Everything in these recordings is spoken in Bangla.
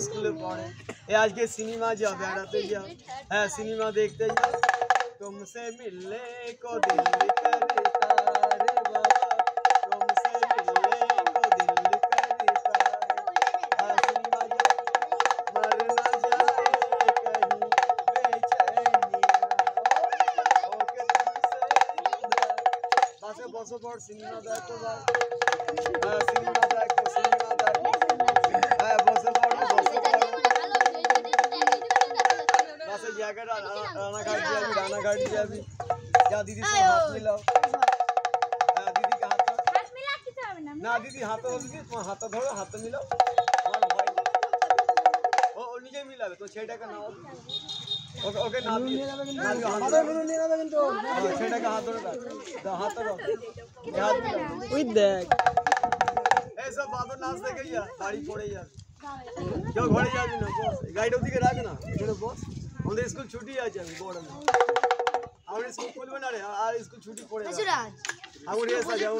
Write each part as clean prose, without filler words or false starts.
স্কুলে পড়ে এ আজকে সিনেমা যা বেড়াতে যাও হ্যাঁ সিনেমা দেখতে যাও तुमसे मिलने को दिल करता रे बाबा तुमसे मिलने को दिल करता हाँ सिनेमा जा मर ना जाए कहीं बेचैनियाँ ओके तुमसे बसे बसो पड़ सिनेमा देखो भाई हाँ सिनेमा देखो हाँ बसो पड़ जैकेट राना घाट जाबी क्या दीदी से हाथ मिलाओ दीदी का हाथ मिला किथे হবে না না दीदी हाथ ধরবি তোমার হাত ধরো হাত মিলাও আমার ভাই ও নিজে মিলাবে তো ছেলেটাকে নাও ওকে ওকে না দিয়ে না নিয়ে যাবে কিন্তু ছেলেটাকে হাত ধরে দাও হাত ধরো হাত মিলাও ওই দেখ এই সব বাদর নাচ দেখে যা বাড়ি পড়ে যা কেউ ঘরে যাবি না বস গাড়িটা ওদিকে রাখ না এখানে বস আমাদের স্কুল ছুটি আছে আমি বড় না আমাদের স্কুল খুলবে না রে আর স্কুল ছুটি পড়ে যাবে সুরাজ আমি রেসা যাও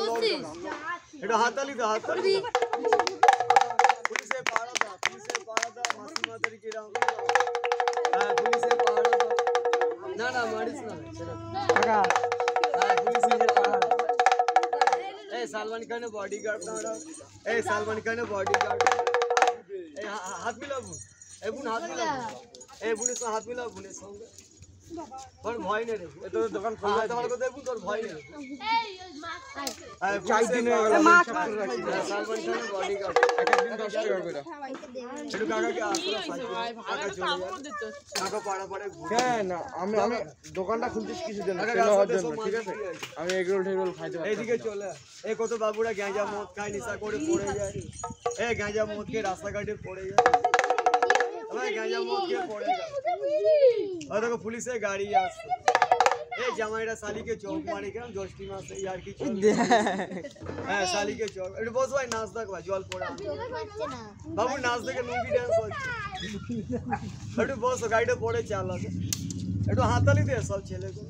এটা হাততালি দাও হাততালি পুলিশে পাড়া দাও মাসি মাতারি কি রাও হ্যাঁ পুলিশে পাড়া দাও না না মারিস না কাকা হ্যাঁ পুলিশে পাড়া এই সালমান খানের বডিগার্ড না এই সালমান খানের বডিগার্ড এই হাত মিলাবো এই বুন হাত মিলাবো এই বুনের সঙ্গে হাত মিলাও বুনের সঙ্গে তোর ভয় নেই রে এ তোর দোকান খোলা আছে আমার কথা দেখুন তোর ভয় নেই এই চাই দিন হয়ে গেল মা সালমান খানের বডিগার্ড একদিন 10 টাকা করে একটু কাকাকে কাকা চলে কাকা পাড়া পাড়ে হ্যাঁ না আমি দোকানটা খুলতেছ কিছু জন্য সেল হওয়ার জন্য ঠিক আছে আমি এগরোল ঠেগরোল খাইতে পারি এইদিকে চলে এই কত বাবুরা গাঁজা মদ খায় নেশা করে পড়ে যায় এই গাঁজা মদ খেয়ে রাস্তাঘাটে পড়ে যায় गांजा मौत के पड़ेगा और देखो पुलिस से गाड़ी आसे ए जमाईरा साली के चौक मारे के जोष्टी मास से यार की चौक हां साली के चौक एटू बस भाई नाच देख भाई जल पड़ा बाबू नाच देखे लुंगी डांस होচ্ছে एटू बस गाड़ीতে পড়ে চালা एटू हाथाली दे सब ছেলে को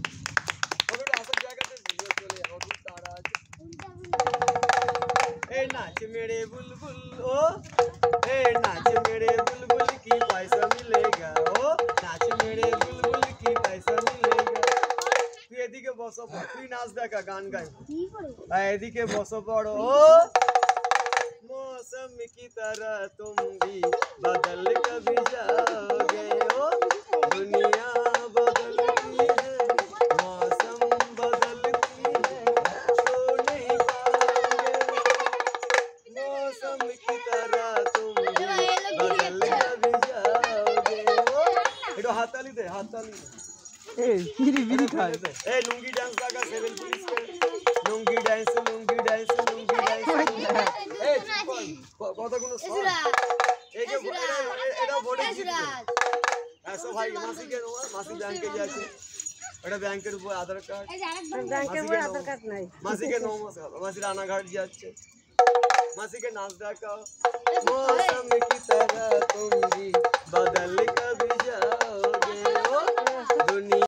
और আসল জায়গাতে ভিডিও চলে আর তারা ए नाच मेरे बुलबुल ओ ए नाच मेरे बुलबुल की पैसा मिलेगा ओ नाच मेरे बुलबुल की पैसा मिलेगा तू एदिके बसो पड़ तू नाच देखा गान गाय एदिके बसो पड़ो ओ मौसम की तरह तुम भी बदल कभी जाओगे ओ दुनिया बदलती है मौसम बदलती है तो नहीं पाओगे मौसम की तरह तुम भी बदल कभी जाओगे ओ एटो हाथताली दे हाथताली ए बिरी बिरी खाए ए लुंगी डांस लगा सेवन पुलिस के लुंगी डांस ए কত কোন এই যে এটা বডি সুরাজ ऐसा भाई मासी के नो मासी बैंक के যাচ্ছে এটা ব্যাংকের উপর আধার কার্ড ব্যাংকের উপর আধার কার্ড নাই মাসি के नो मासी राना घाट যাচ্ছে मासी के नाच देखा मौसम की तरह तुम भी बदल कभी जाओ